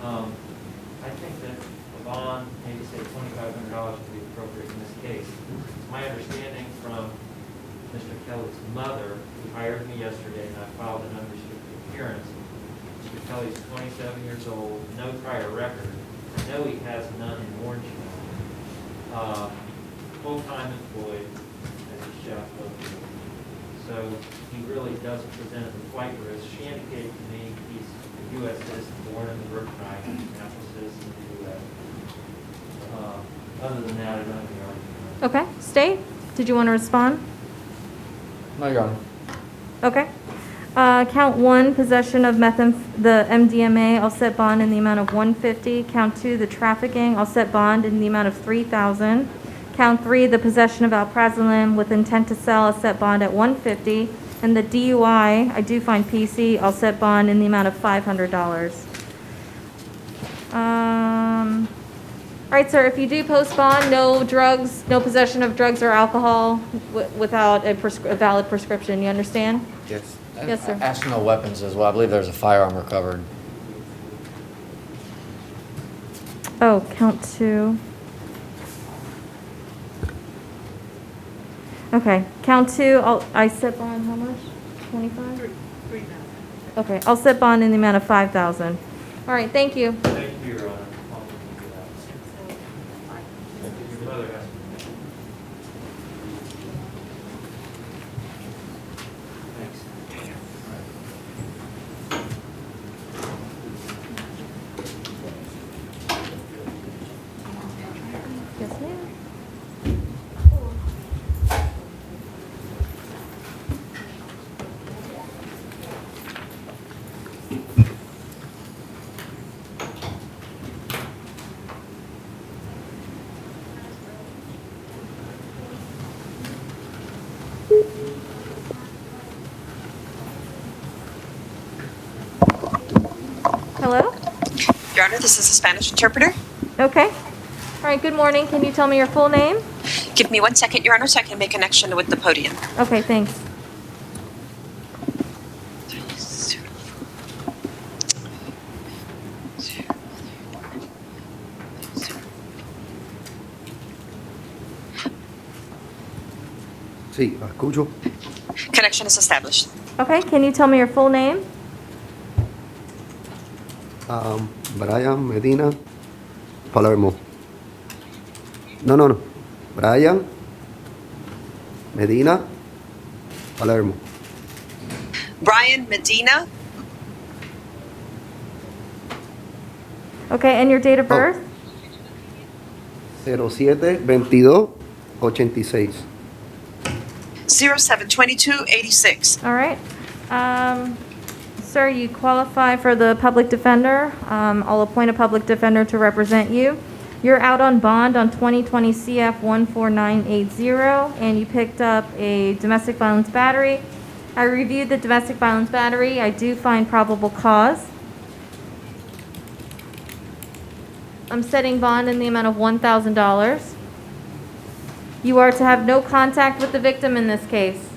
I think that a bond, maybe say $2,500 would be appropriate in this case. It's my understanding from Mr. Kelly's mother, who hired me yesterday, and I filed an unrestricted appearance. Mr. Kelly's 27 years old, no prior record. I know he has none in Orange County. Full-time employed as a chef locally. So he really doesn't present a flight risk. She indicated to me he's a U.S. citizen, born in the Virgin Islands, natural citizen of the U.S. Other than that, I don't have any argument. Okay, State, did you want to respond? No, Your Honor. Okay. Count 1, possession of the MDMA, I'll set bond in the amount of $150. Count 2, the trafficking, I'll set bond in the amount of $3,000. Count 3, the possession of alprazolam with intent to sell, I'll set bond at $150. And the DUI, I do find PC, I'll set bond in the amount of $500. All right, sir, if you do post bond, no drugs, no possession of drugs or alcohol without a valid prescription, you understand? Yes. Yes, sir. Arsenal weapons as well. I believe there's a firearm recovered. Oh, count 2. Okay, count 2, I set bond how much? 25? 3,000. Okay, I'll set bond in the amount of 5,000. All right, thank you. Thank you, Your Honor. I'll look into that. Your mother has to. Thanks. Yes, ma'am. Hello? Your Honor, this is a Spanish interpreter. Okay. All right, good morning. Can you tell me your full name? Give me 1 second, Your Honor, so I can make connection with the podium. Okay, thanks. Sí, la escucho. Connection is established. Okay, can you tell me your full name? Brian Medina, Palermo. No. Brian Medina, Palermo. Brian Medina, Okay, and your date of birth? 07-22-86. 07-22-86. All right. Sir, you qualify for the public defender. I'll appoint a public defender to represent you. You're out on bond on 2020 CF 14980, and you picked up a domestic violence battery. I reviewed the domestic violence battery. I do find probable cause. I'm setting bond in the amount of $1,000. You are to have no contact with the victim in this case.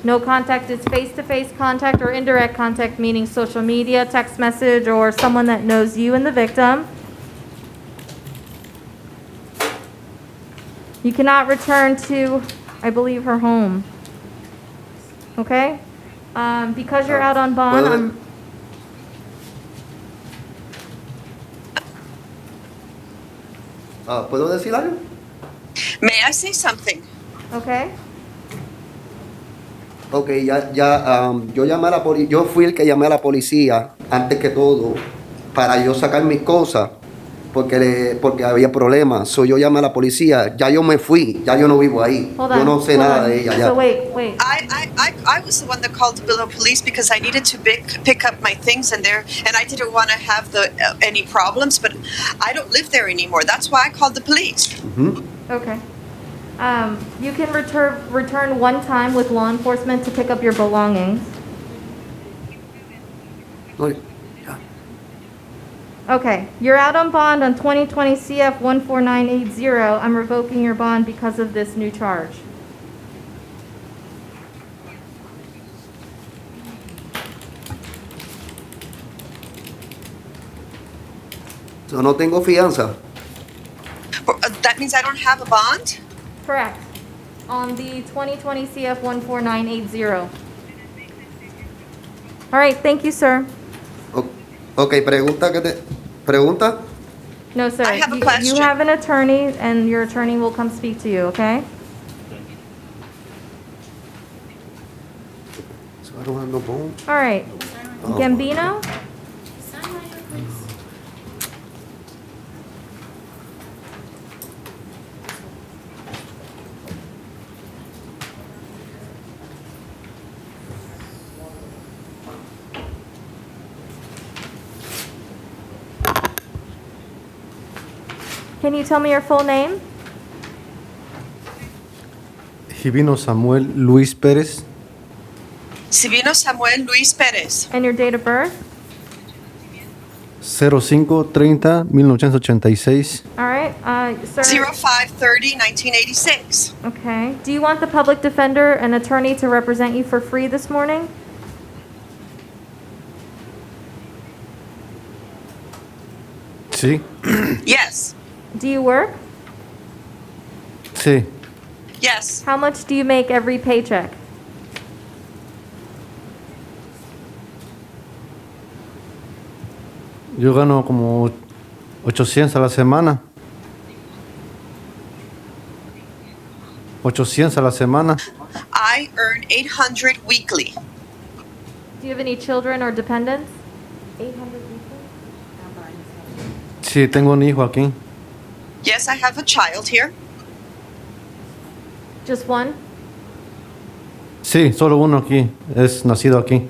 No contact is face-to-face contact or indirect contact, meaning social media, text message, or someone that knows you and the victim. You cannot return to, I believe, her home. Okay? Because you're out on bond, ¿Puedo decir algo? May I say something? okay? Ok, yo llamé a la policía, yo fui el que llamé a la policía antes que todo para yo sacar mis cosas porque había problemas. So yo llamé a la policía, ya yo me fui, ya yo no vivo ahí. Hold Yo on. no sé hold nada on. de ella ya. So wait. I was the one that called the police because I needed to pick up my things and I didn't want to have any problems, but I don't live there anymore. That's why I called the police. Okay. You can return one time with law enforcement to pick up your belongings. No, ya. Okay, you're out on bond on 2020 CF 14980. I'm revoking your bond because of this new charge. So, no tengo fianza. That means I don't have a bond? Correct. On the 2020 CF 14980. All right, thank you, sir. Ok, pregunta. No, sir. I have a You question. have an attorney, and your attorney will come speak to you, okay? So I don't have no bone. All right. Oh. Gambino? Can you tell me your full name? Gibino Samuel Luis Pérez, Sivino Samuel Luis Perez. And your date of birth? 0530-1986. All right, sir. 0530 1986. Okay. Do you want the public defender, an attorney, to represent you for free this morning? Sí, Yes. Do you work? sí. Yes. How much do you make every paycheck? Yo gano como 800 a la semana. 800 a la semana. I earn 800 weekly. Do you have any children or dependents? 800 weekly? Sí, tengo un hijo aquí. Yes, I have a child here. Just one? Sí, solo uno aquí. Es nacido aquí.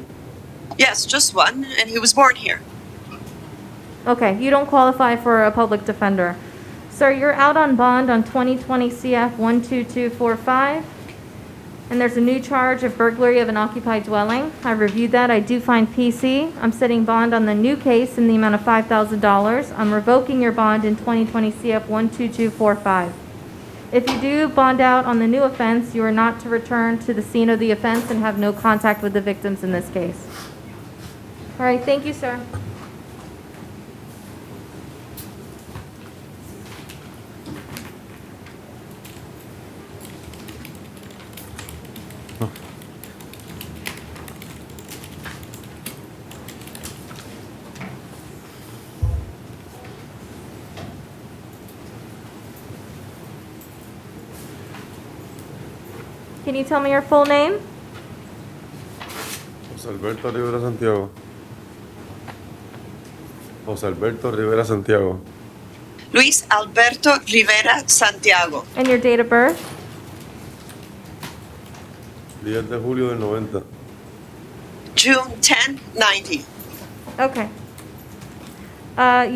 Yes, just one, and he was born here. Okay, you don't qualify for a public defender. Sir, you're out on bond on 2020 CF 12245, and there's a new charge of burglary of an occupied dwelling. I reviewed that. I do find PC. I'm setting bond on the new case in the amount of $5,000. I'm revoking your bond in 2020 CF 12245. If you do bond out on the new offense, you are not to return to the scene of the offense and have no contact with the victims in this case. All right, thank you, sir. Can you tell me your full name? José Alberto Rivera Santiago. José Alberto Rivera Santiago. Luis Alberto Rivera Santiago. And your date of birth? 10 de julio del 90. June 10, 90. Okay.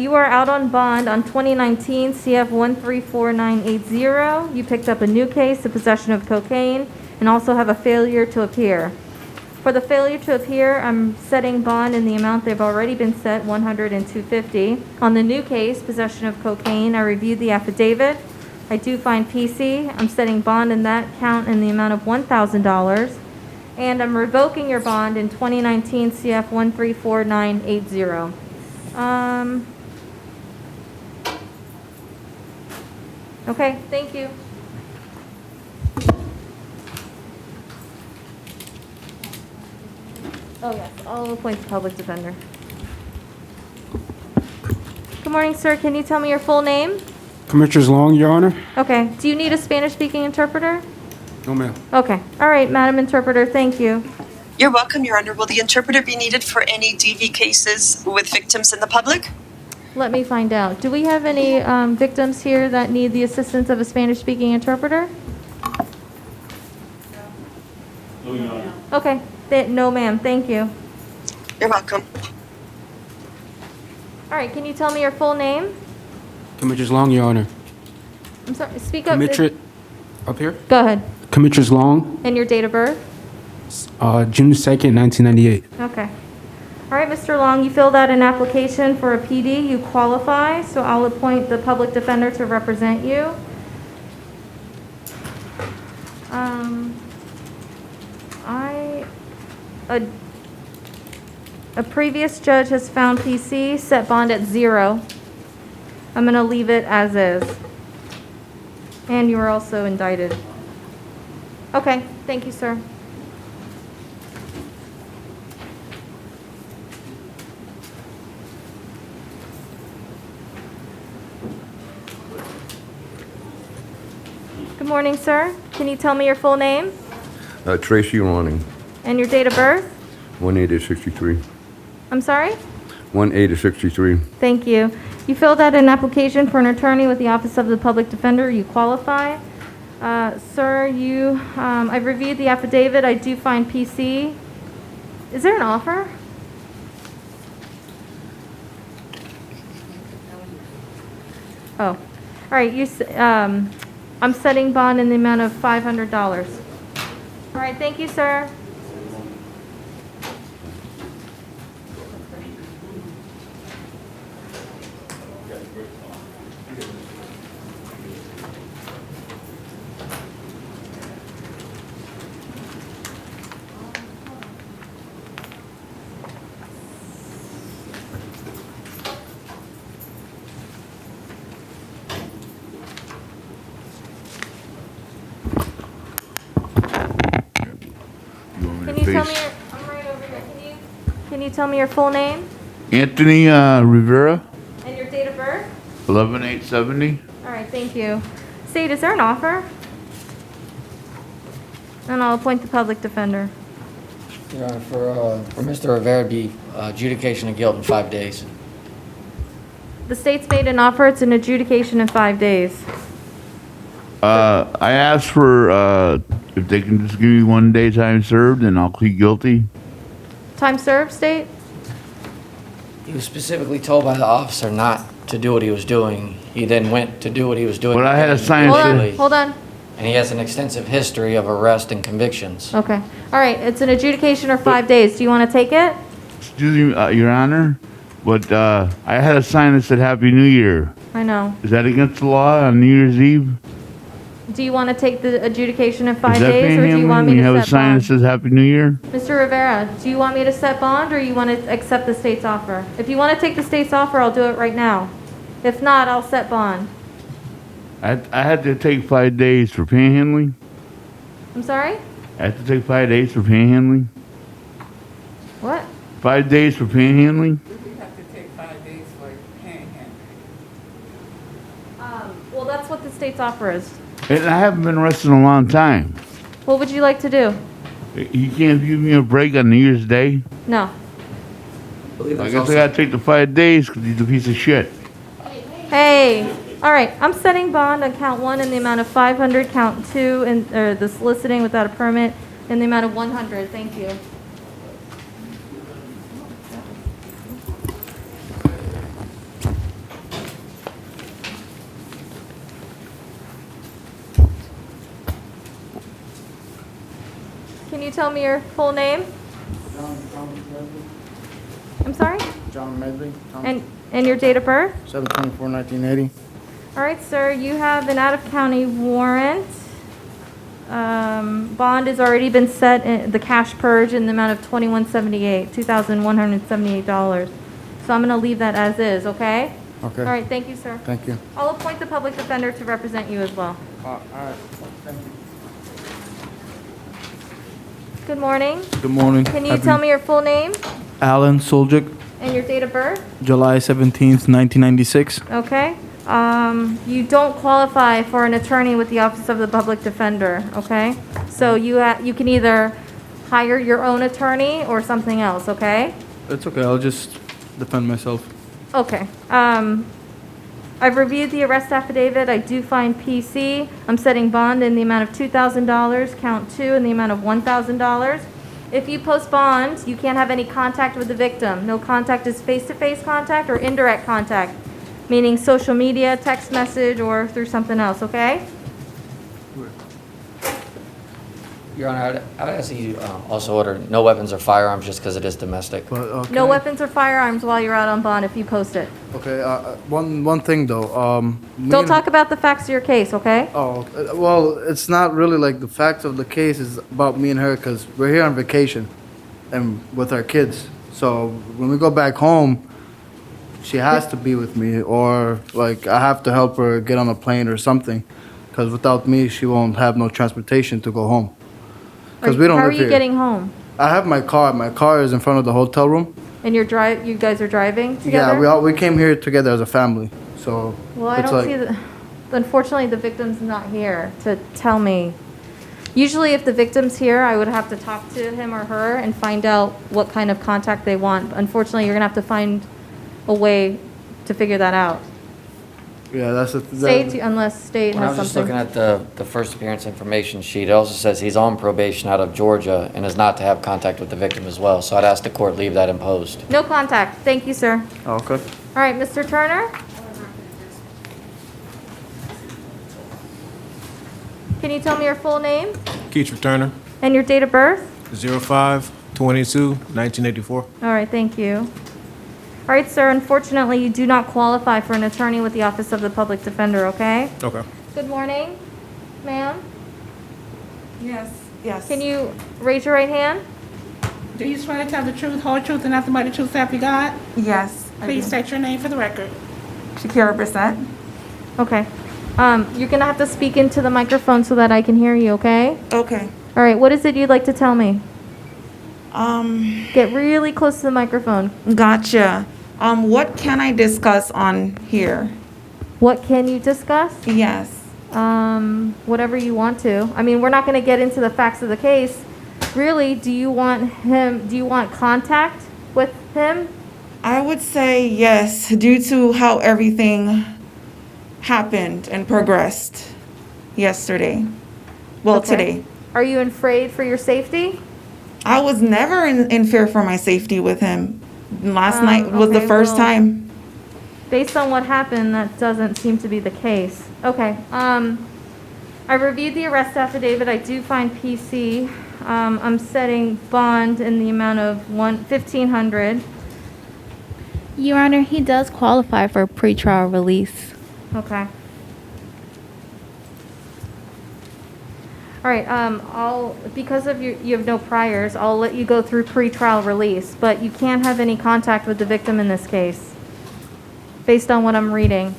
You are out on bond on 2019 CF 134980. You picked up a new case, the possession of cocaine, and also have a failure to appear. For the failure to appear, I'm setting bond in the amount they've already been set, $100 and $250. On the new case, possession of cocaine, I reviewed the affidavit. I do find PC. I'm setting bond in that count in the amount of $1,000. And I'm revoking your bond in 2019 CF 134980. Okay, thank you. Oh, yes, I'll appoint the public defender. Good morning, sir. Can you tell me your full name? Commissioners Long, Your Honor. Okay. Do you need a Spanish-speaking interpreter? No, ma'am. Okay. All right, Madam Interpreter, thank you. You're welcome, Your Honor. Will the interpreter be needed for any DV cases with victims in the public? Let me find out. Do we have any victims here that need the assistance of a Spanish-speaking interpreter? No, Your Honor. Okay. No, ma'am. Thank you. You're welcome. All right. Can you tell me your full name? Commissioners Long, Your Honor. I'm sorry. Speak up. Commissioner, up here. Go ahead. Commissioners Long, And your date of birth? June 2nd, 1998. Okay. All right, Mr. Long, you filled out an application for a PD. You qualify, so I'll appoint the public defender to represent you. A previous judge has found PC, set bond at 0. I'm going to leave it as is. And you were also indicted. Okay, thank you, sir. Good morning, sir. Can you tell me your full name Tracy Ronning, and your date of birth? 1/8/63. I'm sorry? 1/8/63. Thank you. You filled out an application for an attorney with the Office of the Public Defender. You qualify. Sir, I've reviewed the affidavit. I do find PC. Is there an offer? Oh, all right. I'm setting bond in the amount of $500. All right, thank you, sir. Can you tell me I'm right over here. Can you tell me your full name Anthony Rivera, and your date of birth? 11/8/70. All right, thank you. State, is there an offer? And I'll appoint the public defender. Your Honor, for Mr. Rivera, it'd be adjudication of guilt in 5 days. The state's made an offer. It's an adjudication in 5 days. I asked for if they can just give me 1 day time served, and I'll plead guilty. Time served, state? He was specifically told by the officer not to do what he was doing. He then went to do what he was doing. But I had a sign Hold that on, hold on. And he has an extensive history of arrest and convictions. Okay. All right, it's an adjudication or 5 days. Do you want to take it? Excuse me, Your Honor, but I had a sign that said Happy New Year. I know. Is that against the law on New Year's Eve? Do you want to take the adjudication in Is 5 that days, or do you panhandling want when me you have to a set sign that bond? says Happy New Year? Mr. Rivera, do you want me to set bond, or you want to accept the state's offer? If you want to take the state's offer, I'll do it right now. If not, I'll set bond. I had to take 5 days for panhandling. I'm sorry? I had to take 5 days for panhandling. What? 5 days for panhandling? You have to take 5 days for panhandling. Well, that's what the state's offer is. And I haven't been arrested in a long time. What would you like to do? You can't give me a break on New Year's Day? No. I guess I gotta take the 5 days because he's a piece of shit. Hey, all right, I'm setting bond on count 1 in the amount of 500, count 2, or the soliciting without a permit in the amount of 100. Thank you. Can you tell me your full name? I'm sorry? John Medley. And your date of birth? 7/24/1980. All right, sir, you have an out-of-county warrant. Bond has already been set, the cash purge in the amount of $2,178. So I'm going to leave that as is, okay? Okay. All right, thank you, sir. Thank you. I'll appoint the public defender to represent you as well. All right. Thank you. Good morning. Good morning. Can you tell me your full name Alan Soljic, and your date of birth? July 17th, 1996. Okay. You don't qualify for an attorney with the Office of the Public Defender, okay? So you can either hire your own attorney or something else, okay? It's okay. I'll just defend myself. Okay. I've reviewed the arrest affidavit. I do find PC. I'm setting bond in the amount of $2,000, count 2 in the amount of $1,000. If you post bond, you can't have any contact with the victim. No contact is face-to-face contact or indirect contact, meaning social media, text message, or through something else, okay? Your Honor, I would ask that you also order no weapons or firearms just because it is domestic. But, okay. No weapons or firearms while you're out on bond if you post it. Okay. One thing though. Don't talk about the facts of your case, okay? Oh, well, it's not really like the facts of the case is about me and her because we're here on vacation and with our kids. So when we go back home, she has to be with me, or like I have to help her get on a plane or something, because without me, she won't have no transportation to go home. Because we don't How are live you here. getting home? I have my car. My car is in front of the hotel room. And you guys are driving together? Yeah, we came here together as a family. So Well, I it's don't see unfortunately, the victim's not here to tell me. Usually, if the victim's here, I would have to talk to him or her and find out what kind of contact they want. Unfortunately, you're gonna have to find a way to figure that out. Yeah, that's a. Unless state When I has was just looking something. at the first appearance information sheet, it also says he's on probation out of Georgia and is not to have contact with the victim as well. So I'd ask the court leave that imposed. No contact. Thank you, sir. Okay. All right, Mr. Turner? Can you tell me your full name Keith Turner, and your date of birth? 05/22/1984. All right, thank you. All right, sir, unfortunately, you do not qualify for an attorney with the Office of the Public Defender, okay? Okay. Good morning, ma'am. Yes, yes. Can you raise your right hand? Do you swear to tell the truth, whole truth, and nothing but the truth, so help you God? Yes. Please state your name for the record. Shakira Brissett. Okay. You're gonna have to speak into the microphone so that I can hear you, okay? Okay. All right, what is it you'd like to tell me? Get really close to the microphone. Gotcha. What can I discuss on here? What can you discuss? Yes. Whatever you want to. I mean, we're not gonna get into the facts of the case. Really, do you want contact with him? I would say yes, due to how everything happened and progressed yesterday. Well, Okay. today. Are you afraid for your safety? I was never in fear for my safety with him. Last night was the okay, first well- time. Based on what happened, that doesn't seem to be the case. Okay, I reviewed the arrest affidavit. I do find PC. I'm setting bond in the amount of $1,500. Your Honor, he does qualify for pretrial release. Okay. All right, because of you have no priors, I'll let you go through pretrial release, but you can't have any contact with the victim in this case, based on what I'm reading.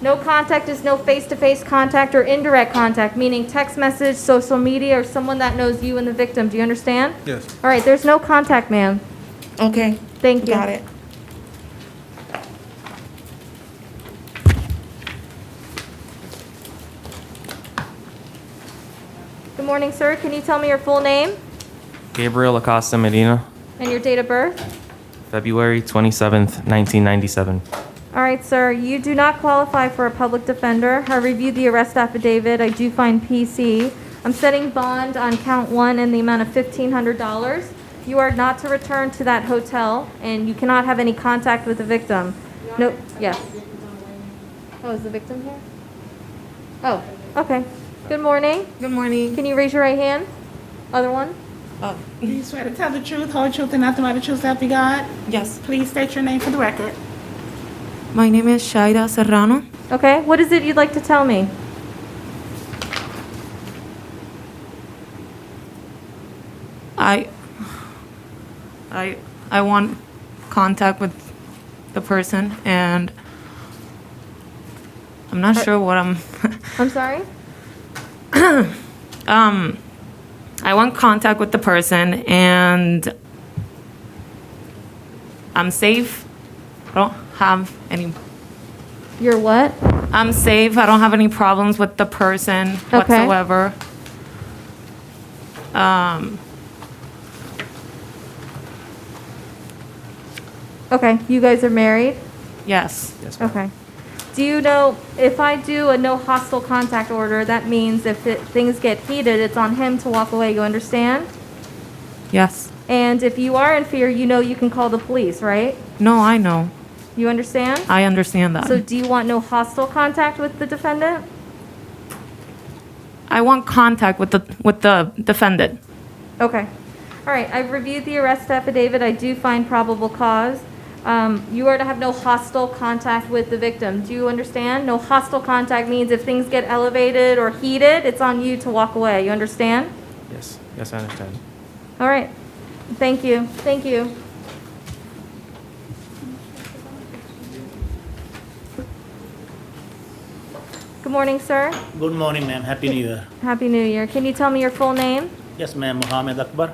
No contact is no face-to-face contact or indirect contact, meaning text message, social media, or someone that knows you and the victim. Do you understand? Yes. All right, there's no contact, ma'am. Okay. Thank you. Got it. Good morning, sir. Can you tell me your full name Gabriel Acosta Medina, and your date of birth? February 27th, 1997. All right, sir, you do not qualify for a public defender. I reviewed the arrest affidavit. I do find PC. I'm setting bond on count 1 in the amount of $1,500. You are not to return to that hotel, and you cannot have any contact with the victim. No, yes. Oh, is the victim here? Oh, okay. Good morning. Good morning. Can you raise your right hand? Other one? Oh, Do you swear to tell the truth, whole truth, and nothing but the truth, so help you God? yes. Please state your name for the record. My name is Shaida Serrano. Okay, what is it you'd like to tell me? I want contact with the person, and I'm not sure what I'm. I'm sorry? I want contact with the person, and I'm safe. I don't have any. You're what? I'm safe. I don't have any problems with the person whatsoever. Okay, you guys are married? Yes. Yes, ma'am. Okay. Do you know, if I do a no hostile contact order, that means if things get heated, it's on him to walk away, you understand? Yes. And if you are in fear, you know you can call the police, right? No, I know. You understand? I understand that. So do you want no hostile contact with the defendant? I want contact with the defendant. Okay. All right, I've reviewed the arrest affidavit. I do find probable cause. You are to have no hostile contact with the victim. Do you understand? No hostile contact means if things get elevated or heated, it's on you to walk away. You understand? Yes. Yes, I understand. All right. Thank you. Thank you. Good morning, sir. Good morning, ma'am. Happy New Year. Happy New Year. Can you tell me your full name Yes, ma'am. Mohammed Akbar,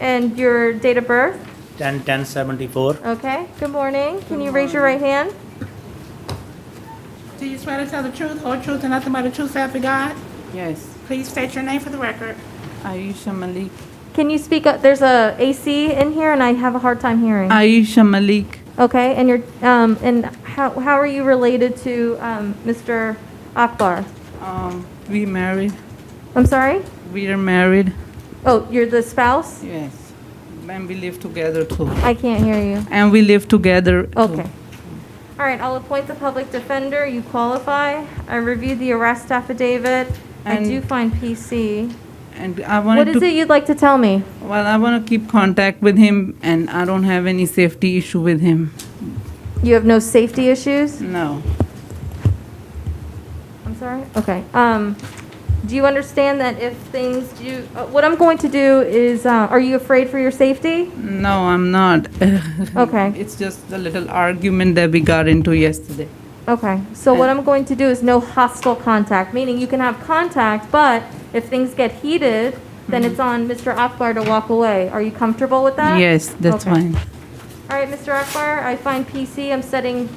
and your date of birth? 10/10/74. Okay. Good morning. Can you raise your right hand? Do you swear to tell the truth, whole truth, and nothing but the truth, so help you God? Yes. Please state your name for the record. Aisha Malik. Can you speak up? There's a AC in here, and I have a hard time hearing. Aisha Malik. Okay. And and how are you related to Mr. Akbar? We married. I'm sorry. We are married. Oh, you're the spouse? Yes. And we live together too. I can't hear you. And we live together too. Okay. All right, I'll appoint the public defender. You qualify. I reviewed the arrest affidavit. I And- do find PC. And I wanted What is to. it you'd like to tell me? Well, I want to keep contact with him, and I don't have any safety issue with him. You have no safety issues? No. I'm sorry? Okay. Do you understand that if things do, what I'm going to do is, are you afraid for your safety? No, I'm not. Okay. It's just a little argument that we got into yesterday. Okay. So what I'm going to do is no hostile contact, meaning you can have contact, but if things get heated, then it's on Mr. Akbar to walk away. Are you comfortable with that? Yes, that's Okay. fine. All right, Mr. Akbar, I find PC. I'm setting,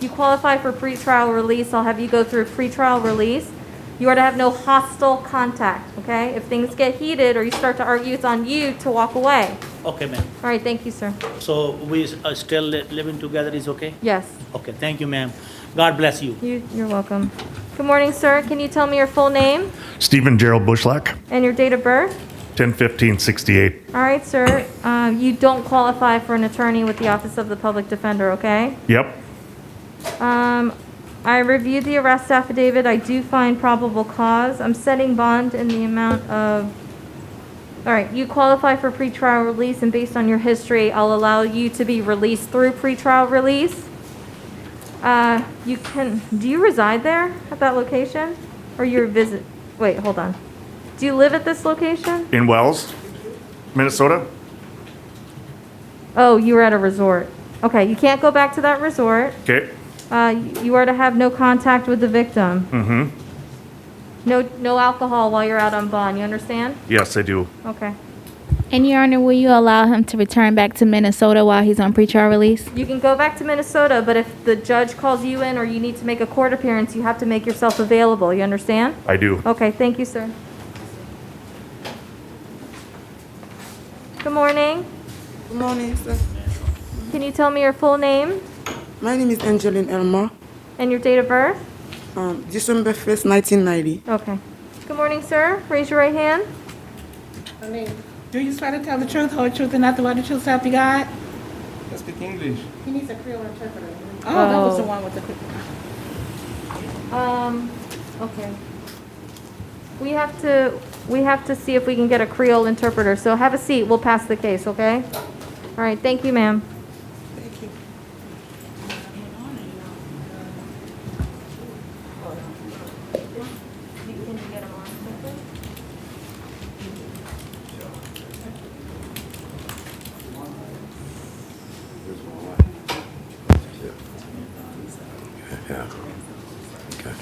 you qualify for pretrial release. I'll have you go through pretrial release. You are to have no hostile contact, okay? If things get heated or you start to argue, it's on you to walk away. Okay, ma'am. All right, thank you, sir. So we are still living together is okay? Yes, Okay, thank you, ma'am. God bless you. you're welcome. Good morning, sir. Can you tell me your full name Stephen Gerald Bushlack, and your date of birth? 10/15/68. All right, sir. You don't qualify for an attorney with the Office of the Public Defender, okay? Yep. I reviewed the arrest affidavit. I do find probable cause. I'm setting bond in the amount of, all right, you qualify for pretrial release, and based on your history, I'll allow you to be released through pretrial release. Do you reside there at that location? Or you're wait, hold on. Do you live at this location? In Wells, Minnesota? Oh, you were at a resort. Okay, you can't go back to that resort. Okay. You are to have no contact with the victim. Mm-hmm. No alcohol while you're out on bond, you understand? Yes, I do. Okay. And Your Honor, will you allow him to return back to Minnesota while he's on pretrial release? You can go back to Minnesota, but if the judge calls you in or you need to make a court appearance, you have to make yourself available, you understand? I do. Okay, thank you, sir. Good morning. Good morning, sir. Can you tell me your full name My name is Angeline Elmer. and your date of birth? December 1st, 1990. Okay. Good morning, sir. Raise your right hand. Do you swear to tell the truth, whole truth, and nothing but the truth, so help you God? I speak English. He needs a Creole interpreter. Oh, that was the one with the. Okay. We have to see if we can get a Creole interpreter. So have a seat. We'll pass the case, okay? All right. Thank you, ma'am. Thank you. Yeah. Okay.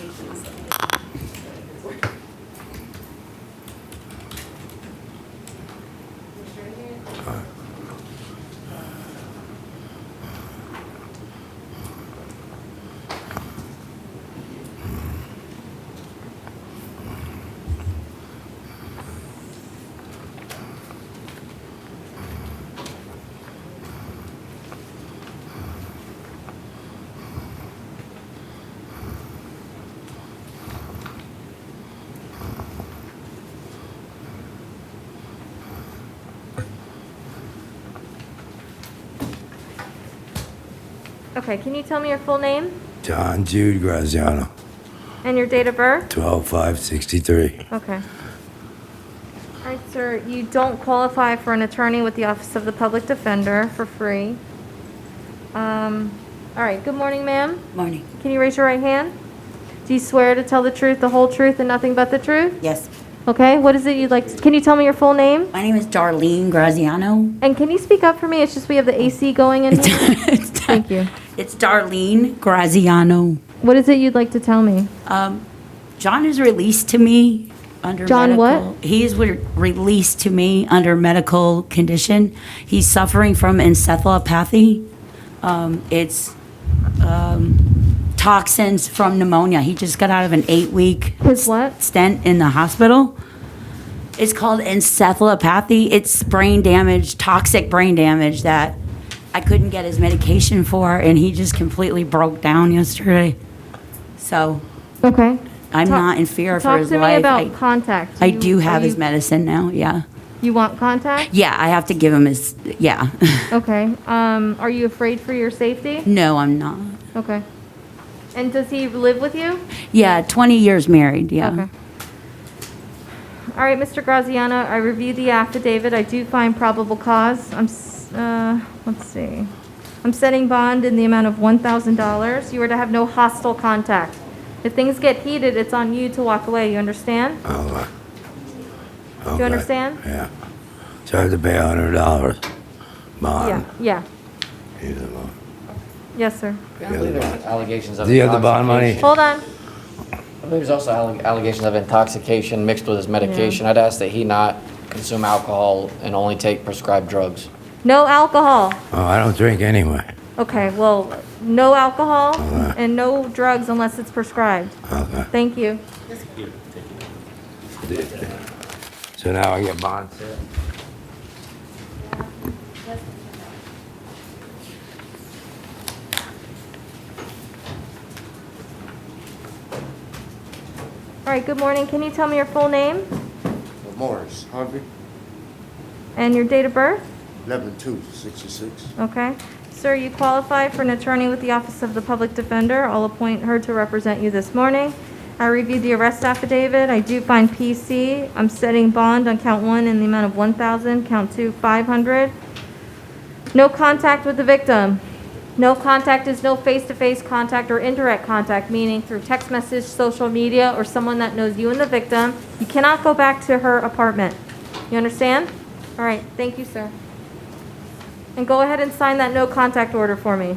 Okay. Can you tell me your full name John Jude Graziano, and your date of birth? 12/5/63. Okay. All right, sir. You don't qualify for an attorney with the Office of the Public Defender for free. All right. Good morning, ma'am. Morning. Can you raise your right hand? Do you swear to tell the truth, the whole truth, and nothing but the truth? Yes. Okay. What is it you'd like? Can you tell me your full name? My name is Darlene Graziano. And can you speak up for me? It's just we have the AC going in here. Thank you. It's Darlene Graziano. What is it you'd like to tell me? John is released to me under John medical. what? He is released to me under medical condition. He's suffering from encephalopathy. It's toxins from pneumonia. He just got out of an 8-week His what? stent in the hospital. It's called encephalopathy. It's brain damage, toxic brain damage that I couldn't get his medication for, and he just completely broke down yesterday. So Okay. I'm not in fear for Talk his to me life. about contact. I You- do are have his you- medicine now, yeah. You want contact? Yeah, I have to give him his, yeah. Okay. Are you afraid for your safety? No, I'm not. Okay. And does he live with you? Yeah, 20 years married, yeah. Okay. All right, Mr. Graziano, I reviewed the affidavit. I do find probable cause. Let's see. I'm setting bond in the amount of $1,000. You are to have no hostile contact. If things get heated, it's on you to walk away. You understand? Okay. Do you understand? Yeah. So I have to pay $100 bond. Yeah. Either one. Yes, sir. I believe there's allegations of Do you have the bond money? intoxication. Hold on. I believe there's also allegations of intoxication mixed with his medication. I'd ask that he not consume alcohol and only take prescribed drugs. No alcohol. Oh, I don't drink anyway. Okay, well, no alcohol Okay. and no drugs unless it's prescribed. Okay. Thank you. So now I get bond. All right, good morning. Can you tell me your full name Morris, Harvey, and your date of birth? 11/2/66. Okay. Sir, you qualify for an attorney with the Office of the Public Defender. I'll appoint her to represent you this morning. I reviewed the arrest affidavit. I do find PC. I'm setting bond on count 1 in the amount of $1,000, count 2, $500. No contact with the victim. No contact is no face-to-face contact or indirect contact, meaning through text message, social media, or someone that knows you and the victim. You cannot go back to her apartment. You understand? All right, thank you, sir. And go ahead and sign that no contact order for me.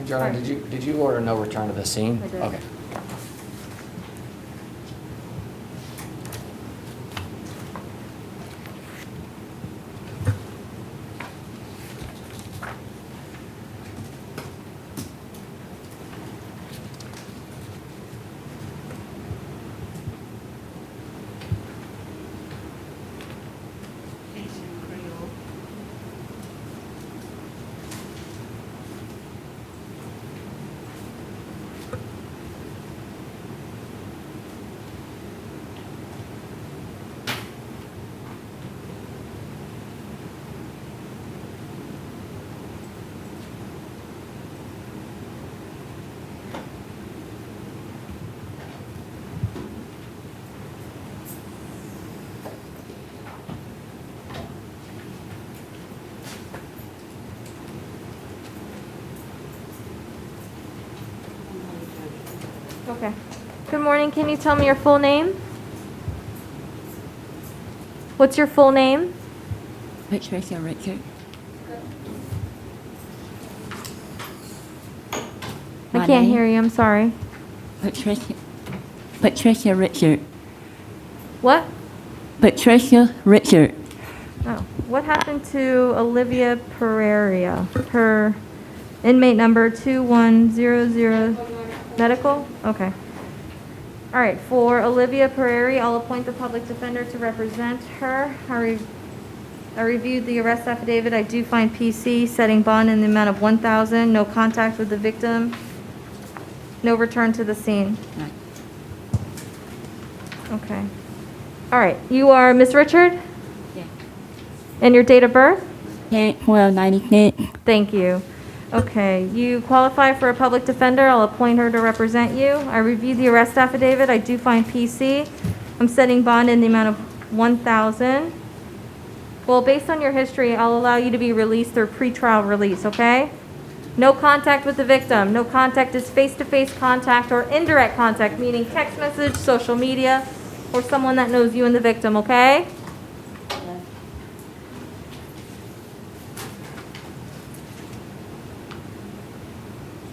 John, did you order no return to the scene? I did. Okay. Okay. Good morning. Can you tell me your full name? What's your full name? Patricia Richard. I can't hear you. I'm sorry. Patricia Richard. What? Patricia Richard. Oh, what happened to Olivia Pereira? Her inmate number 2100 medical? Okay. All right, for Olivia Pereira, I'll appoint the public defender to represent her. I reviewed the arrest affidavit. I do find PC setting bond in the amount of $1,000, no contact with the victim, no return to the scene. Okay. All right, you are Miss Richard? Yeah. And your date of birth? 10/12/96. Thank you. Okay, you qualify for a public defender. I'll appoint her to represent you. I reviewed the arrest affidavit. I do find PC. I'm setting bond in the amount of $1,000. Well, based on your history, I'll allow you to be released through pretrial release, okay? No contact with the victim. No contact is face-to-face contact or indirect contact, meaning text message, social media, or someone that knows you and the victim, okay?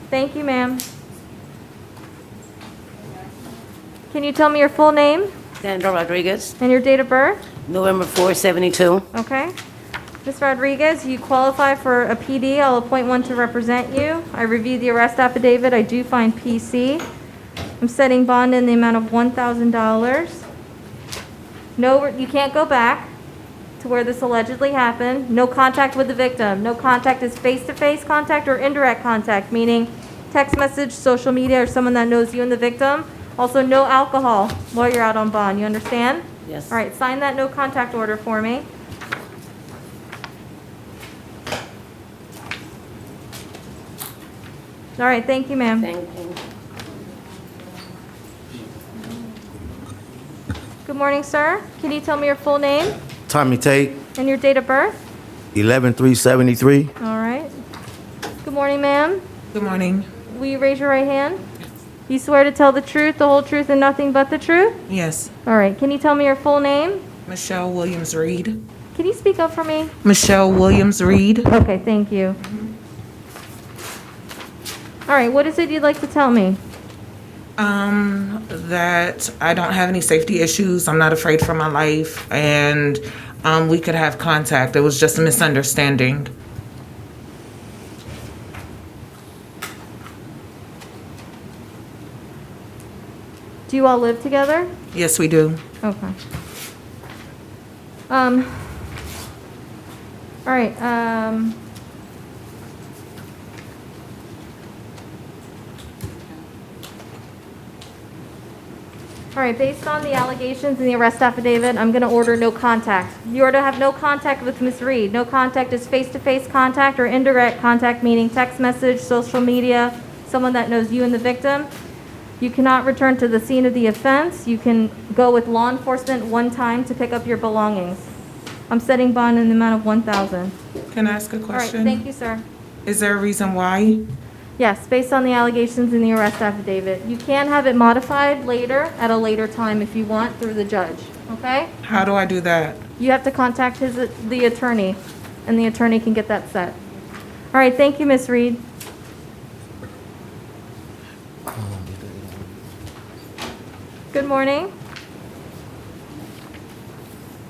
Thank you, ma'am. Can you tell me your full name Sandra Rodriguez, and your date of birth? November 4, 72. Okay. Ms. Rodriguez, you qualify for a PD. I'll appoint one to represent you. I reviewed the arrest affidavit. I do find PC. I'm setting bond in the amount of $1,000. No, you can't go back to where this allegedly happened. No contact with the victim. No contact is face-to-face contact or indirect contact, meaning text message, social media, or someone that knows you and the victim. Also, no alcohol while you're out on bond. You understand? Yes. All right, sign that no contact order for me. All right, thank you, ma'am. Thank you. Good morning, sir. Can you tell me your full name Tommy Tate, and your date of birth? 11373. All right. Good morning, ma'am. Good morning. Will you raise your right hand? You swear to tell the truth, the whole truth, and nothing but the truth? Yes. All right. Can you tell me your full name? Michelle Williams Reed. Can you speak up for me? Michelle Williams Reed. Okay, thank you. All right, what is it you'd like to tell me? That I don't have any safety issues. I'm not afraid for my life, and we could have contact. It was just a misunderstanding. Do you all live together? Yes, we do. Okay. All right, all right, based on the allegations in the arrest affidavit, I'm gonna order no contact. You are to have no contact with Ms. Reed. No contact is face-to-face contact or indirect contact, meaning text message, social media, someone that knows you and the victim. You cannot return to the scene of the offense. You can go with law enforcement one time to pick up your belongings. I'm setting bond in the amount of $1,000. Can I ask a All right, question? thank you, sir. Is there a reason why? Yes, based on the allegations in the arrest affidavit. You can have it modified later, at a later time if you want, through the judge, okay? How do I do that? You have to contact the attorney, and the attorney can get that set. All right, thank you, Ms. Reed. Good morning.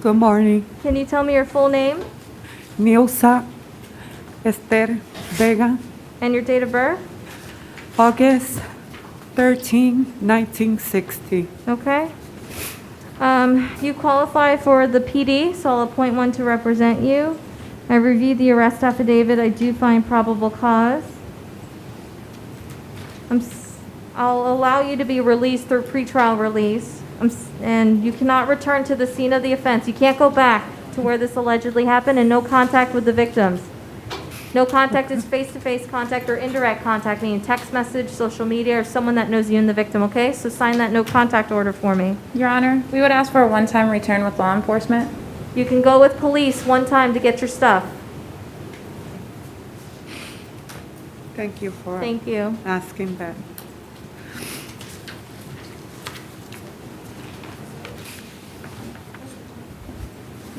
Good morning. Can you tell me your full name Nilsa Esther Vega, and your date of birth? August 13, 1960. Okay. You qualify for the PD, so I'll appoint one to represent you. I reviewed the arrest affidavit. I do find probable cause. I'll allow you to be released through pretrial release, and you cannot return to the scene of the offense. You can't go back to where this allegedly happened, and no contact with the victims. No contact is face-to-face contact or indirect contact, meaning text message, social media, or someone that knows you and the victim, okay? So sign that no contact order for me. Your Honor, we would ask for a one-time return with law enforcement. You can go with police one time to get your stuff. Thank you for Thank you. asking that.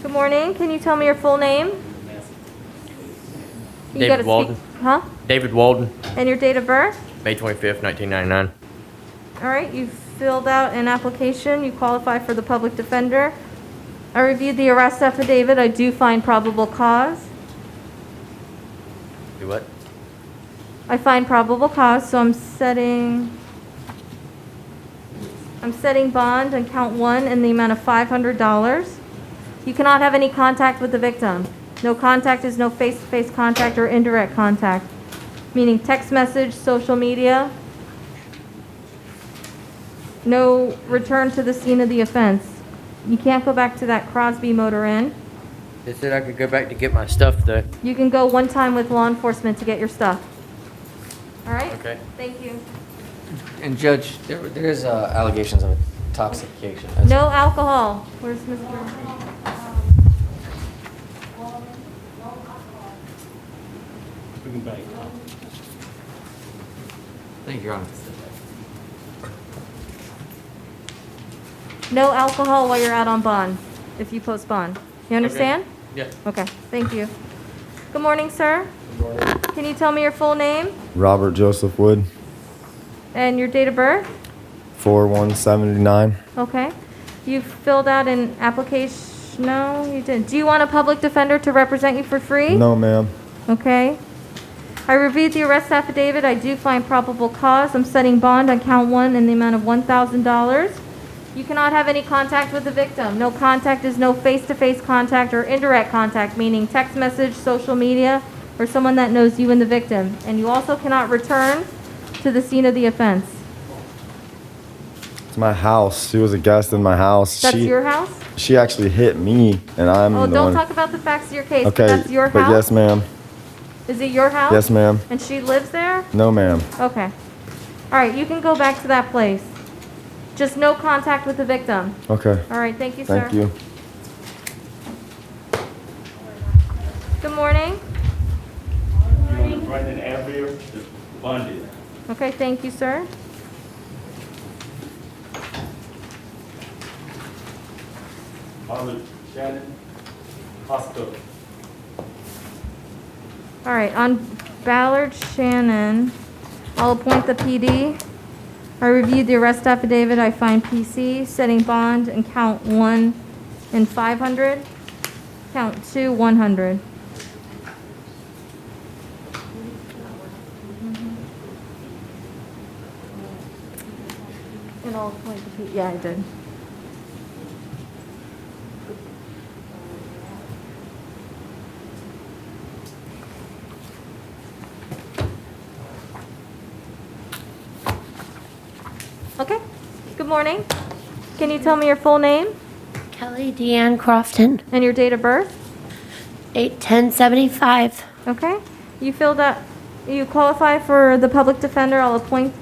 Good morning. Can you tell me your full name? You David gotta Walden. speak- Huh? David Walden, And your date of birth? May 25th, 1999. All right, you filled out an application. You qualify for the public defender. I reviewed the arrest affidavit. I do find probable cause. Do what? I find probable cause, so I'm setting bond on count one in the amount of $500. You cannot have any contact with the victim. No contact is no face-to-face contact or indirect contact, meaning text message, social media. No return to the scene of the offense. You can't go back to that Crosby Motor Inn. They said I could go back to get my stuff though. You can go one time with law enforcement to get your stuff. All right? Okay. Thank you. And Judge, there is allegations of intoxication. No alcohol. Where's Mr.? Thank you, Your Honor. No alcohol while you're out on bond, if you post bond. You understand? Yeah. Okay, thank you. Good morning, sir. Can you tell me your full name Robert Joseph Wood, and your date of birth? 4179. Okay. You filled out an application, no, you didn't. Do you want a public defender to represent you for free? No, ma'am. Okay. I reviewed the arrest affidavit. I do find probable cause. I'm setting bond on count 1 in the amount of $1,000. You cannot have any contact with the victim. No contact is no face-to-face contact or indirect contact, meaning text message, social media, or someone that knows you and the victim. And you also cannot return to the scene of the offense. It's my house. She was a guest in my house. That's your house? She actually hit me, and I'm Oh, the don't one. talk about the facts of your case. Okay, That's your but house? yes, ma'am. Is it your house? Yes, ma'am. And she lives there? No, ma'am. Okay. All right, you can go back to that place. Just no contact with the victim. Okay. All right, thank you, sir. Thank you. Good morning. Running Avenue, bonded. Okay, thank you, sir. Harvard Shannon Hospital. All right, on Ballard Shannon, I'll appoint the PD. I reviewed the arrest affidavit. I find PC, setting bond, and count 1 in 500, count 2, 100. And I'll appoint the PD. Yeah, I did. Okay. Good morning. Can you tell me your full name Kelly Deanne Crofton, and your date of birth? 8/10/75. Okay. You filled out, you qualify for the public defender. I'll appoint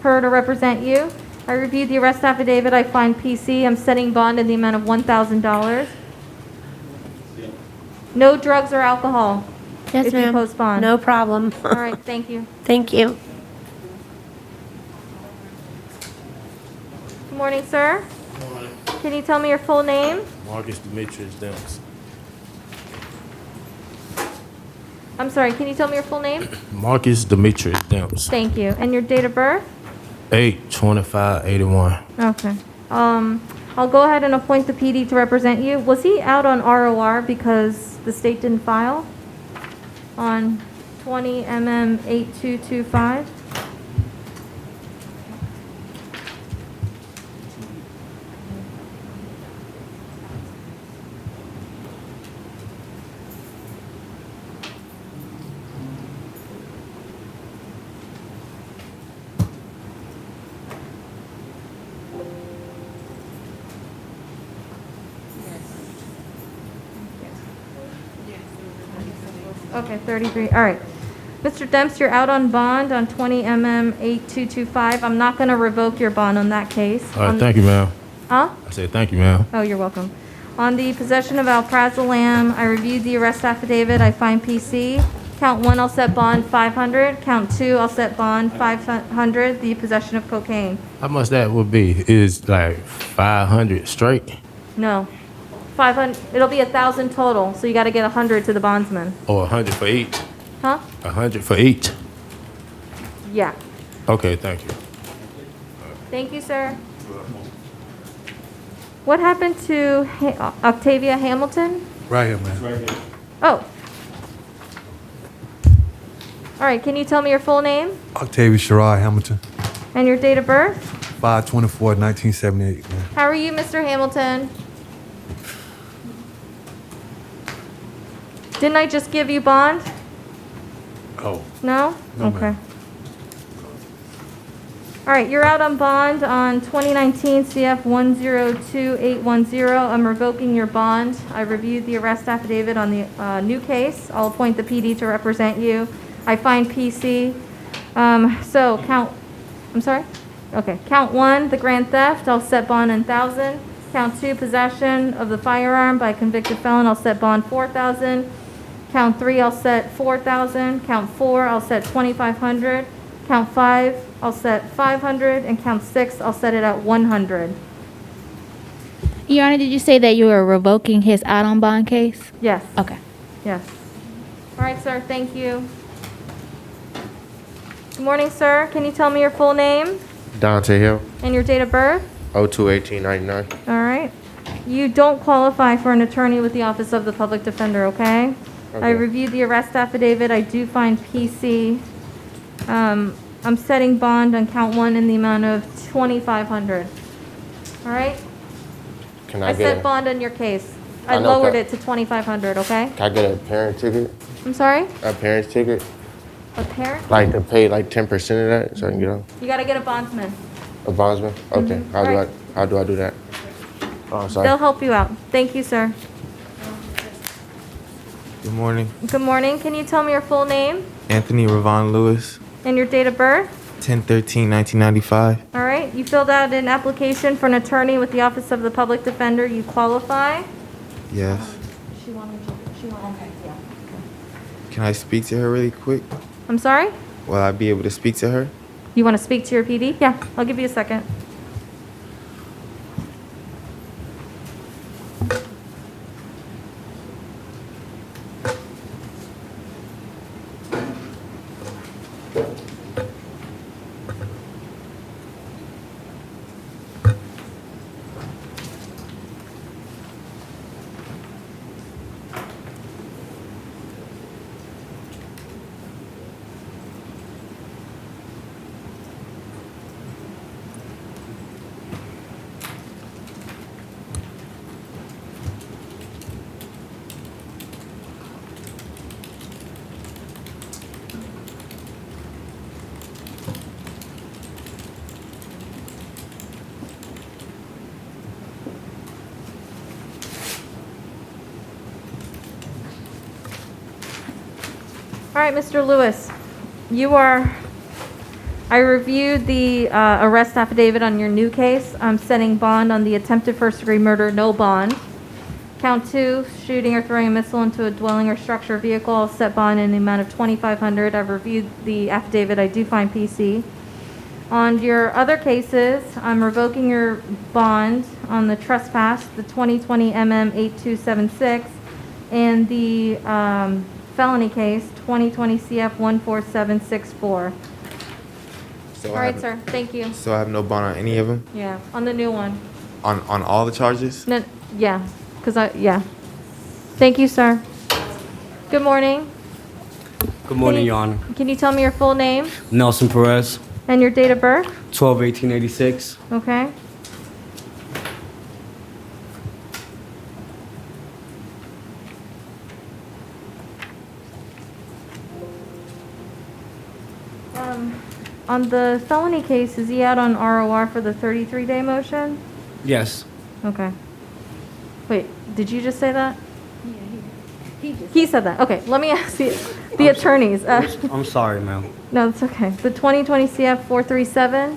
her to represent you. I reviewed the arrest affidavit. I find PC. I'm setting bond in the amount of $1,000. No drugs or alcohol. Yes, if you ma'am. post bond. No problem. All right. Thank you. Thank you. Good morning, sir. Can you tell me your full name? Marcus Demetrius Demps. I'm sorry. Can you tell me your full name? Marcus Demetrius Demps. Thank you. And your date of birth? 8/25/81. Okay. I'll go ahead and appoint the PD to represent you. Was he out on ROR because the state didn't file on 20 MM 8225? Okay, 33, all right. Mr. Demps, you're out on bond on 20 MM 8225. I'm not gonna revoke your bond on that case. All right, thank you, ma'am. Huh? I said thank you, ma'am. Oh, you're welcome. On the possession of alprazolam, I reviewed the arrest affidavit. I find PC. Count 1, I'll set bond 500. Count 2, I'll set bond 500. The possession of cocaine. How much that would be? Is like 500 straight No. 500, it'll be 1,000 total, so you gotta get 100 to the bondsman. or 100 for each? Huh? 100 for each? Yeah. Okay, thank you. Thank you, sir. What happened to Octavia Hamilton? Right here, man. Oh. All right, can you tell me your full name Octavia Sherrod Hamilton, and your date of birth? 5/24/1978, man. How are you, Mr. Hamilton? Didn't I just give you bond? Oh. No? No, Okay. ma'am. All right, you're out on bond on 2019 CF 102810. I'm revoking your bond. I reviewed the arrest affidavit on the new case. I'll appoint the PD to represent you. I find PC. So count, I'm sorry? Okay, count 1, the grand theft, I'll set bond 1,000. Count 2, possession of the firearm by convicted felon, I'll set bond 4,000. Count 3, I'll set 4,000. Count 4, I'll set 2,500. Count 5, I'll set 500. And count 6, I'll set it at 100. Your Honor, did you say that you were revoking his out on bond case? Yes. Okay. Yes. All right, sir, thank you. Good morning, sir. Can you tell me your full name Dante Hill, and your date of birth? 02-1899. All right. You don't qualify for an attorney with the Office of the Public Defender, okay? I Okay. reviewed the arrest affidavit. I do find PC. I'm setting bond on count 1 in the amount of 2,500. All right? Can I I set get bond on your case. I I know, lowered okay. it to 2,500, okay? can I get a parent ticket? I'm sorry? A parent's ticket? A parent? Like to pay like 10% of that so I can get on? You gotta get a bondsman. A bondsman? Okay. Mhm. How do Alright. I do that? Oh, sorry. They'll help you out. Thank you, sir. Good morning. Good morning. Can you tell me your full name Anthony Ravon Lewis, and your date of birth? 10/13/1995. All right. You filled out an application for an attorney with the Office of the Public Defender. You qualify? Yes. She wanted okay, yeah. Can I speak to her really quick? I'm sorry? Will I be able to speak to her? You want to speak to your PD? Yeah, I'll give you a second. All right, Mr. Lewis, I reviewed the arrest affidavit on your new case. I'm setting bond on the attempted first-degree murder, no bond. Count 2, shooting or throwing a missile into a dwelling or structure or vehicle, I'll set bond in the amount of 2,500. I've reviewed the affidavit. I do find PC. On your other cases, I'm revoking your bond on the trespass, the 2020 MM 8276, and the felony case, 2020 CF 14764. So All right, sir. Thank you. So I have no bond on any of them? Yeah, on the new one. On all the charges? No, yeah, yeah. Thank you, sir. Good morning. Good morning, Can you- Your Honor. Can you tell me your full name Nelson Perez, and your date of birth? 12/18/86. Okay. On the felony case, is he out on ROR for the 33-day motion? Yes. Okay. Wait, did you just say that? He said that. Okay, let me ask you, the attorneys. I'm sorry, ma'am. No, it's okay. The 2020 CF 437?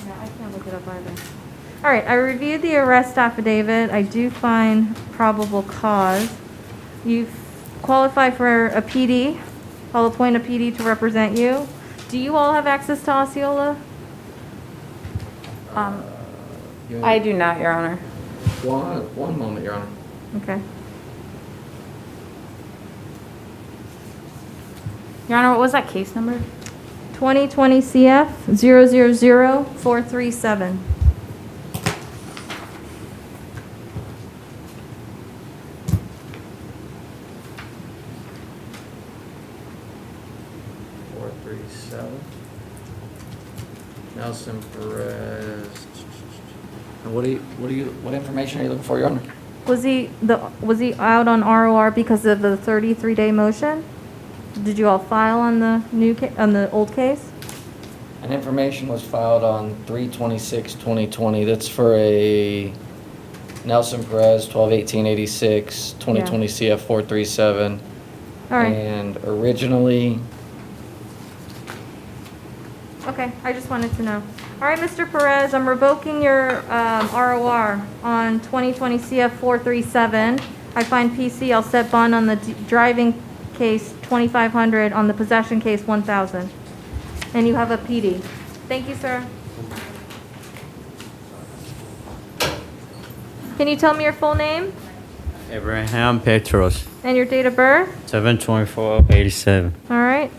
No, I can't look it up either. All right, I reviewed the arrest affidavit. I do find probable cause. You qualify for a PD. I'll appoint a PD to represent you. Do you all have access to Osceola? I do not, Your Honor. One moment, Your Honor. Okay. Your Honor, what was that case number? 2020 CF 000437. Nelson Perez. And what information are you looking for, Your Honor? Was he out on ROR because of the 33-day motion? Did you all file on the on the old case? And information was filed on 3/26/2020. That's for a Nelson Perez, 12/18/86, 2020 CF 437. All right. And originally, Okay, I just wanted to know. All right, Mr. Perez, I'm revoking your ROR on 2020 CF 437. I find PC, I'll set bond on the driving case 2,500, on the possession case 1,000. And you have a PD. Thank you, sir. Can you tell me your full name Abraham Petros, and your date of birth? 7/24/87. All right.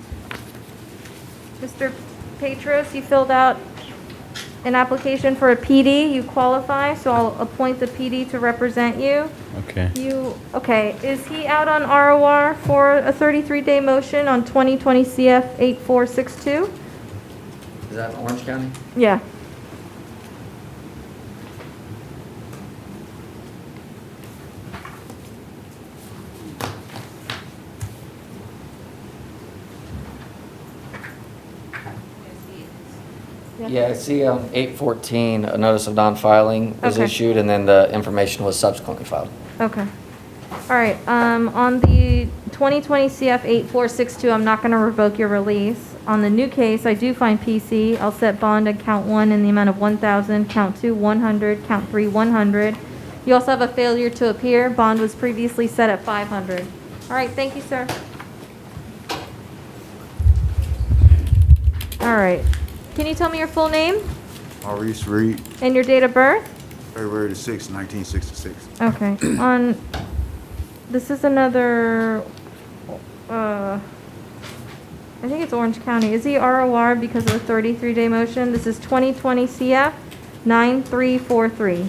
Mr. Petros, you filled out an application for a PD. You qualify, so I'll appoint the PD to represent you. Okay. Okay, is he out on ROR for a 33-day motion on 2020 CF 8462? Is that Orange County? Yeah. Yeah, I see 814, a notice of non-filing was Okay. issued, and then the information was subsequently filed. Okay. All right, on the 2020 CF 8462, I'm not going to revoke your release. On the new case, I do find PC. I'll set bond on count 1 in the amount of 1,000, count 2, 100, count 3, 100. You also have a failure to appear. Bond was previously set at 500. All right, thank you, sir. All right. Can you tell me your full name Maurice Reed, and your date of birth? February the 6th, 1966. Okay, this is another, I think it's Orange County. Is he ROR because of a 33-day motion? This is 2020 CF 9343.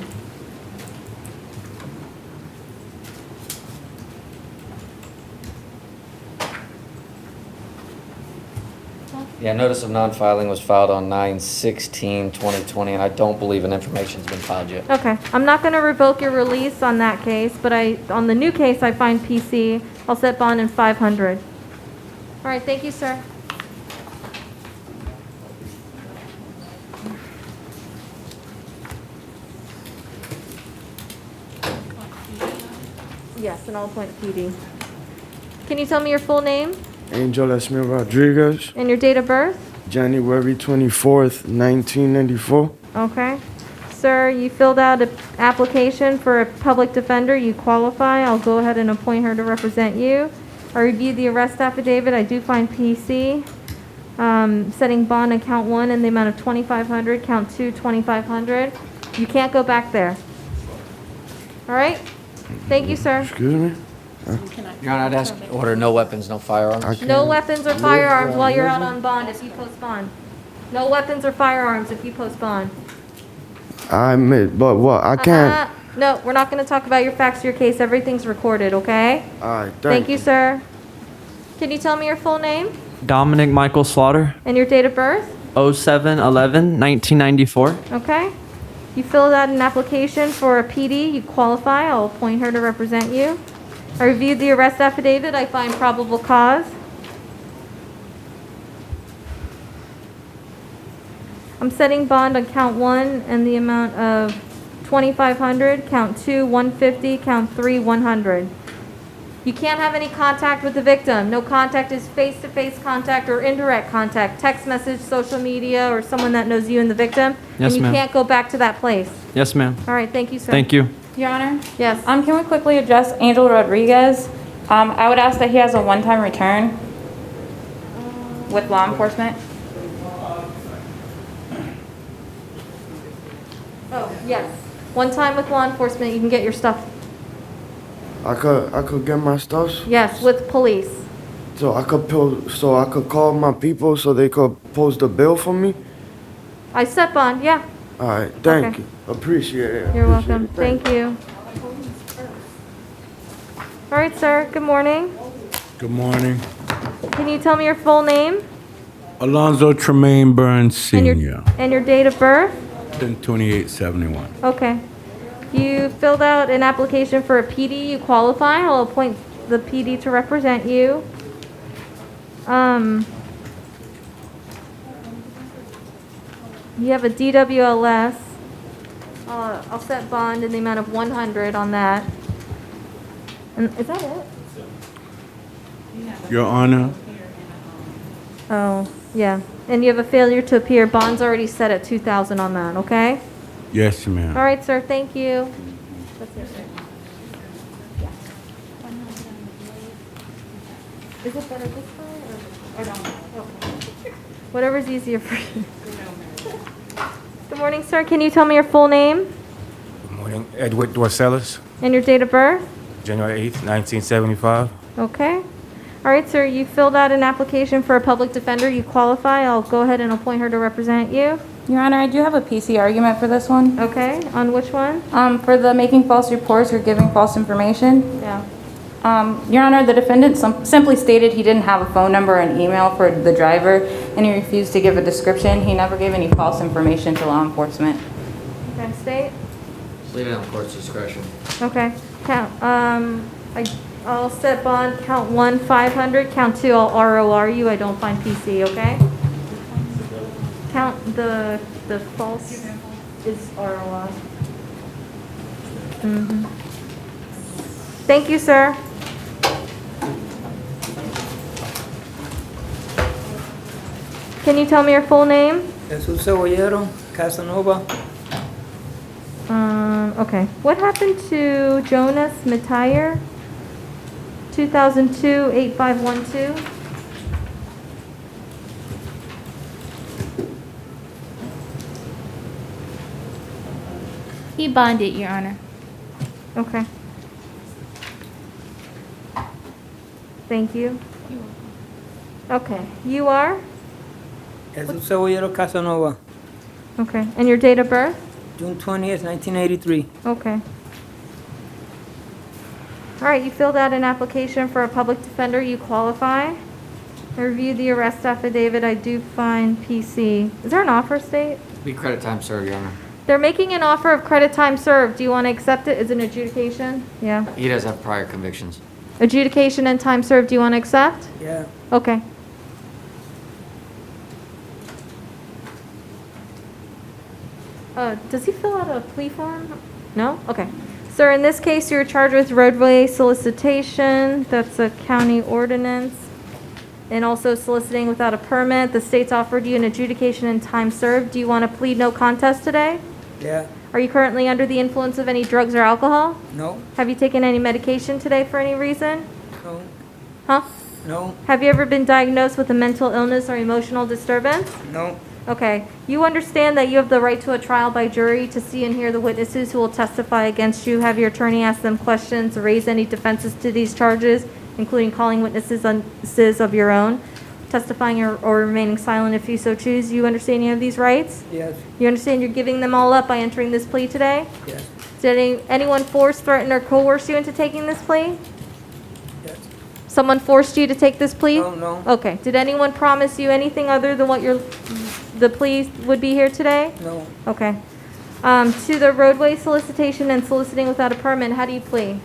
Yeah, notice of non-filing was filed on 9/16/2020, and I don't believe an information's been filed yet. Okay, I'm not going to revoke your release on that case, but on the new case, I find PC. I'll set bond in 500. All right, thank you, sir. Yes, and I'll appoint PD. Can you tell me your full name Angel Esmer Rodriguez, and your date of birth? January 24th, 1994. Okay. Sir, you filled out an application for a public defender. You qualify. I'll go ahead and appoint her to represent you. I reviewed the arrest affidavit. I do find PC. Setting bond on count 1 in the amount of 2,500, count 2, 2,500. You can't go back there. All right? Thank you, sir. Excuse me? Your Honor, I'd ask order no weapons, no firearms. No weapons or firearms while you're out on bond if you post bond. No weapons or firearms if you post bond. I admit, but what? I can't. No, we're not going to talk about your facts or your case. Everything's recorded, okay? All right, Thank you, sir. Can you tell me your full name Dominic Michael Slaughter, and your date of birth? 07/11/1994. Okay. You filled out an application for a PD. You qualify. I'll appoint her to represent you. I reviewed the arrest affidavit. I find probable cause. I'm setting bond on count 1 and the amount of 2,500, count 2, 150, count 3, 100. You can't have any contact with the victim. No contact is face-to-face contact or indirect contact, text message, social media, or someone that knows you and the victim. Yes, and you ma'am. can't go back to that place. Yes, ma'am. All right, thank you, sir. Thank you. Your Honor? Yes. Can we quickly address Angel Rodriguez? I would ask that he has a one-time return with law enforcement. Oh, yes. One time with law enforcement, you can get your stuff. I could get my stuff. Yes, with police. So I could call my people so they could post a bill for me. I set bond, yeah. All right, thank Okay. you. Appreciate it. You're Appreciate welcome. it. Thank you. All right, sir. Good morning. Good morning. Can you tell me your full name Alonzo Tremaine Burns and Sr., your date of birth? 2871. Okay. You filled out an application for a PD. You qualify. I'll appoint the PD to represent you. You have a DWLS. I'll set bond in the amount of 100 on that. And is that it? Your Honor, Oh, yeah. And you have a failure to appear. Bond's already set at 2,000 on that, okay? Yes, ma'am. All right, sir, thank you. That's it, sir. Is it better this way or no? Okay. Whatever's easier for you. Good morning, sir. Can you tell me your full name Good morning. Edward Dorcelis, and your date of birth? January 8th, 1975. Okay. All right, sir, you filled out an application for a public defender. You qualify. I'll go ahead and appoint her to represent you. Your Honor, I do have a PC argument for this one. Okay, on which one? For the making false reports or giving false information. Yeah. Your Honor, the defendant simply stated he didn't have a phone number and email for the driver, and he refused to give a description. He never gave any false information to law enforcement. Okay, state. Leave it on court's discretion. Okay. I'll set bond, count 1, 500, count 2, I'll ROR you, I don't find PC, okay? Count the false is ROR. Thank you, sir. Can you tell me your full name? Jesus Cebollero, Casanova. Okay. What happened to Jonas Mitayer? 2002-8512? He bonded, Your Honor. Okay. Thank you. Okay. You are? Jesus Cebollero, Casanova. Okay. And your date of birth? June 20th, 1983. Okay. All right, you filled out an application for a public defender. You qualify. I reviewed the arrest affidavit. I do find PC. Is there an offer, State? Be credit time served, Your Honor. They're making an offer of credit time served. Do you want to accept it? Is it an adjudication? Yeah. He does have prior convictions. Adjudication and time served, do you want to accept? Yeah. Okay. Does he fill out a plea form? No? Okay. Sir, in this case, you're charged with roadway solicitation. That's a county ordinance. And also soliciting without a permit. The state's offered you an adjudication and time served. Do you want to plead no contest today? Yeah. Are you currently under the influence of any drugs or alcohol? No. Have you taken any medication today for any reason? No. Huh? No. Have you ever been diagnosed with a mental illness or emotional disturbance? No. Okay. You understand that you have the right to a trial by jury to see and hear the witnesses who will testify against you. Have your attorney ask them questions, raise any defenses to these charges, including calling witnesses of your own, testifying or remaining silent if you so choose. You understand you have these rights? Yes. You understand you're giving them all up by entering this plea today? Yes. Did anyone force, threaten, or coerce you into taking this plea? Yes. Someone forced you to take this plea? No, no. Okay. Did anyone promise you anything other than what the plea would be here today? No. Okay. To the roadway solicitation and soliciting without a permit, how do you plea?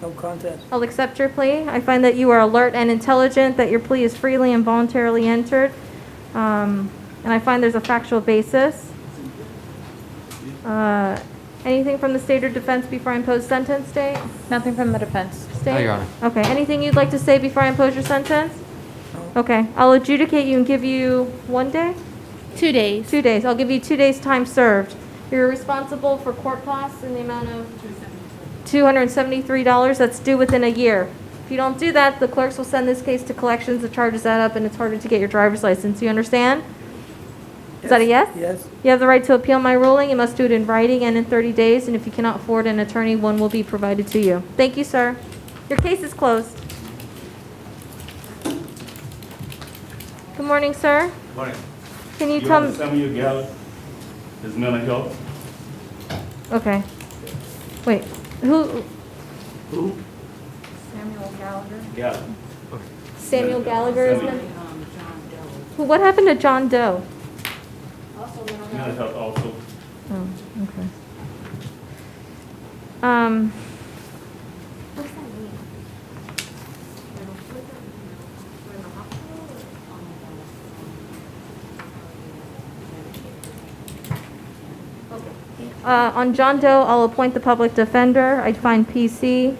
No contest. I'll accept your plea. I find that you are alert and intelligent, that your plea is freely and voluntarily entered. And I find there's a factual basis. Anything from the state or defense before I impose sentence, State? Nothing from the defense. State? No, Your Honor. Okay. Anything you'd like to say before I impose your sentence? Okay. I'll adjudicate you and give you 1 day? 2 days. 2 days. I'll give you 2 days' time served. You're responsible for court costs in the amount of $273. That's due within a year. If you don't do that, the clerks will send this case to collections. The charges add up, and it's harder to get your driver's license. You understand? Is that a yes? Yes. You have the right to appeal my ruling. You must do it in writing and in 30 days. And if you cannot afford an attorney, one will be provided to you. Thank you, sir. Your case is closed. Good morning, sir. Morning. Can you tell me? Samuel Gallagher, his mental health. Okay. Wait. Who? Who? Samuel Gallagher. Gallagher. Samuel Gallagher is it? Who? What happened to John Doe? Mental health also. Oh, okay. What's that mean? On John Doe, I'll appoint the public defender. I'd find PC.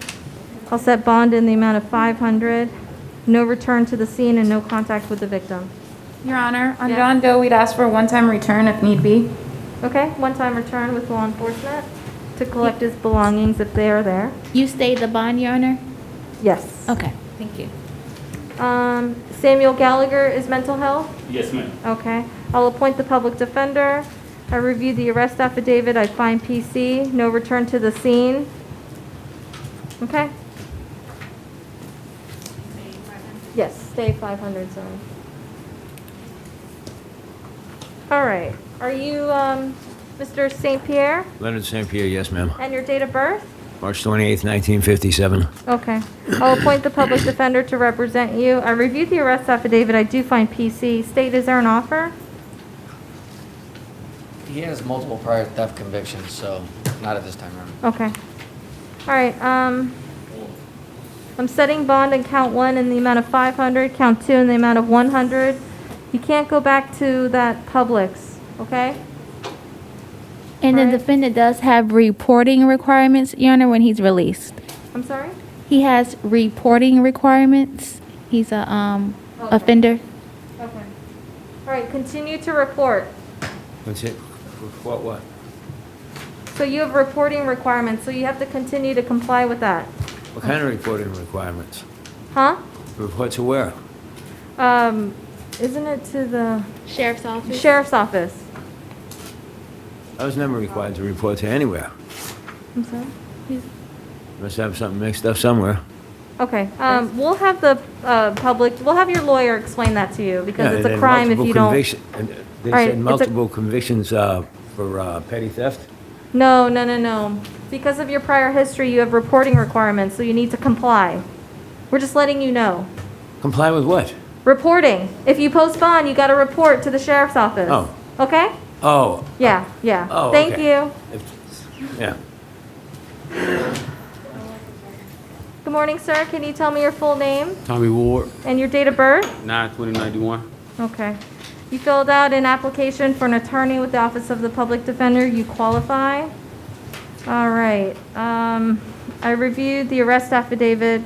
I'll set bond in the amount of 500. no return to the scene, and no contact with the victim. Your Honor, on Yeah. John Doe, we'd ask for a one-time return if need be. Okay, one-time return with law enforcement to collect his belongings if they are there. You stayed the bond, Your Honor? Yes. Okay, thank you. Samuel Gallagher is mental health? Yes, ma'am. Okay. I'll appoint the public defender. I reviewed the arrest affidavit. I find PC. No return to the scene. Okay. Yes, stay 500, sorry. All right. Are you, Mr. St. Pierre? Leonard St. Pierre, yes, ma'am. And your date of birth? March 28th, 1957. Okay. I'll appoint the public defender to represent you. I reviewed the arrest affidavit. I do find PC. State, is there an offer? He has multiple prior theft convictions, so not at this time, Your Honor. Okay. All right, I'm setting bond in count 1 in the amount of 500, count 2 in the amount of 100. You can't go back to that Publix, okay? And the Alright. defendant does have reporting requirements, Your Honor, when he's released. I'm sorry? He has reporting requirements. He's a offender. Okay. All right, continue to report. What's it? What? So you have reporting requirements, so you have to continue to comply with that. What kind of reporting requirements? Huh? Report to where? Isn't it to the Sheriff's office. sheriff's office? I was never required to report to anywhere. I'm sorry? Must have something mixed up somewhere. Okay, we'll have the we'll have your lawyer explain that to you, because Yeah, it's a and crime if multiple you don't. conviction- and They All right, said it's a- multiple convictions for petty theft? No. Because of your prior history, you have reporting requirements, so you need to comply. We're just letting you know. Comply with what? Reporting. If you post bond, you gotta report to the sheriff's office. Oh. Okay? Oh. Yeah. Oh, Thank okay. you. Yeah. Good morning, sir. Can you tell me your full name Tommy Ward, and your date of birth? 9/2091. Okay. You filled out an application for an attorney with the Office of the Public Defender. You qualify. All right. I reviewed the arrest affidavit.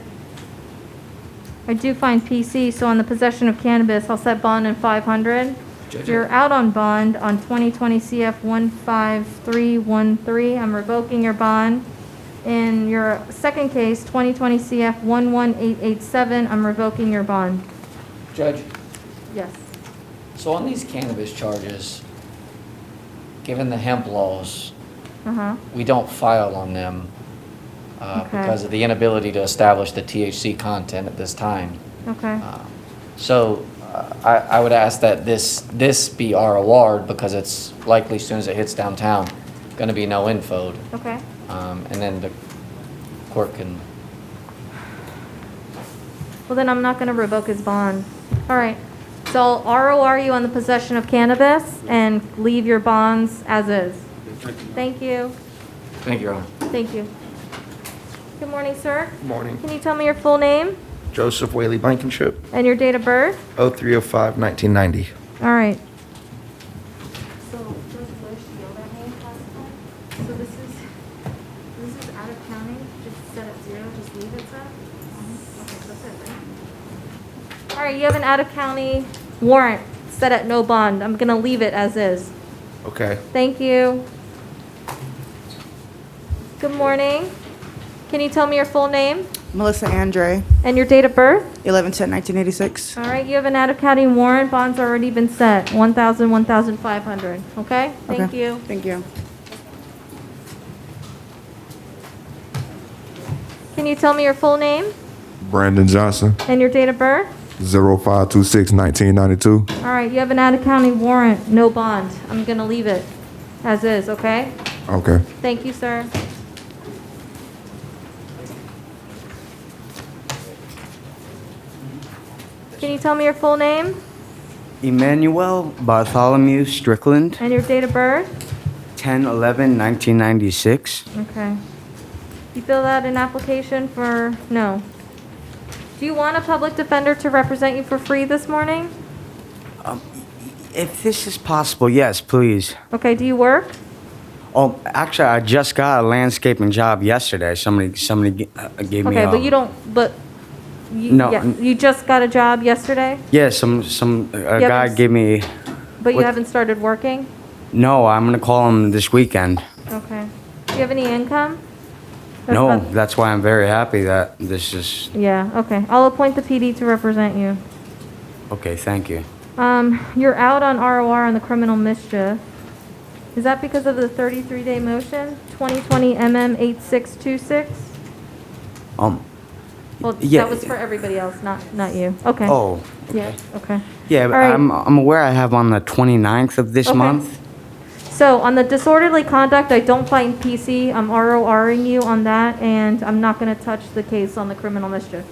I do find PC, so on the possession of cannabis, I'll set bond in 500. You're out on bond on 2020 CF 15313. I'm revoking your bond. In your second case, 2020 CF 11887, I'm revoking your bond. Judge, Yes. so on these cannabis charges, given the hemp laws, Uh-huh. we don't file on them Okay. because of the inability to establish the THC content at this time. Okay. So I would ask that this be our award, because it's likely as soon as it hits downtown, going to be no info. Okay. And then the court can, Well, then I'm not going to revoke his bond. All right. So I'll ROR you on the possession of cannabis and leave your bonds as is. Thank you. thank you, Your Honor. Thank you. Good morning, sir. Morning. Can you tell me your full name Joseph Whaley Blankenship, and your date of birth? 0305 1990. All right. So, so this is out of county, just set at 0, just leave it set? Okay, that's it, right? All right, you have an out of county warrant set at no bond. I'm gonna leave it as is. Okay. Thank you. Good morning. Can you tell me your full name Melissa Andre, and your date of birth? 11/10/1986. All right, you have an out-of-county warrant. Bond's already been set, 1,000, 1,500, okay? Thank Okay. you. Thank you. Can you tell me your full name Brandon Johnson, and your date of birth? 0526 1992. All right, you have an out-of-county warrant, no bond. I'm gonna leave it as is, okay? Okay. Thank you, sir. Can you tell me your full name Emmanuel Bartholomew Strickland, and your date of birth? 10/11/1996. Okay. You filled out an application for, no. Do you want a public defender to represent you for free this morning? If this is possible, yes, please. Okay, do you work? Oh, actually, I just got a landscaping job yesterday. Somebody gave me Okay, but you don't, but No. Yeah, you just got a job yesterday, Yeah, a Yeah, guy but- gave me, but you What- haven't started working? no, I'm gonna call him this weekend. Okay. Do you have any income? That's No, not- that's why I'm very happy that this is, Yeah, okay. I'll appoint the PD to represent you. okay, thank you. You're out on ROR on the criminal mischief. Is that because of the 33-day motion? 2020 MM 8626? Well, Yeah. that was for everybody else, not you. Okay. Oh, Yeah, okay. yeah, All right. I'm aware I have on the 29th of this Okay. month. So on the disorderly conduct, I don't find PC. I'm RORing you on that, and I'm not going to touch the case on the criminal mischief.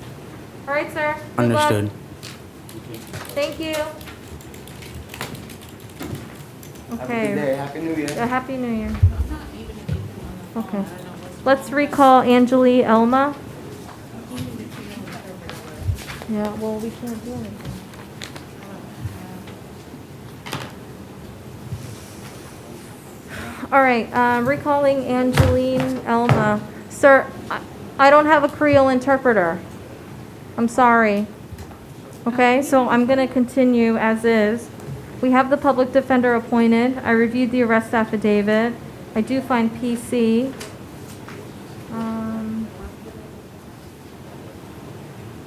All right, sir. Good luck. Understood. Thank you. Okay. Happy New Year. Happy New Year. Okay. Let's recall Angeli Elma. Yeah, well, we can't do anything. All right, recalling Angeline Elma. Sir, I don't have a Creole interpreter. I'm sorry. Okay, so I'm going to continue as is. We have the public defender appointed. I reviewed the arrest affidavit. I do find PC.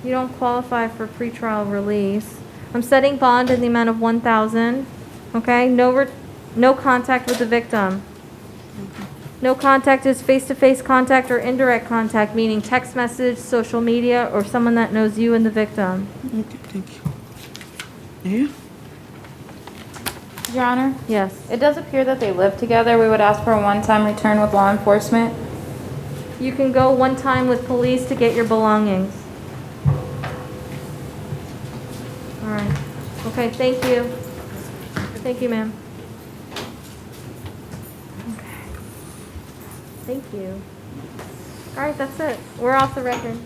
You don't qualify for pretrial release. I'm setting bond in the amount of $1,000. Okay, no contact with the victim. No contact is face-to-face contact or indirect contact, meaning text message, social media, or someone that knows you and the victim. Okay, thank you. Your Honor, Yes. it does appear that they live together. We would ask for a one-time return with law enforcement. You can go one time with police to get your belongings. All right. Okay, thank you. Thank you, ma'am. Okay. Thank you. All right, that's it. We're off the record.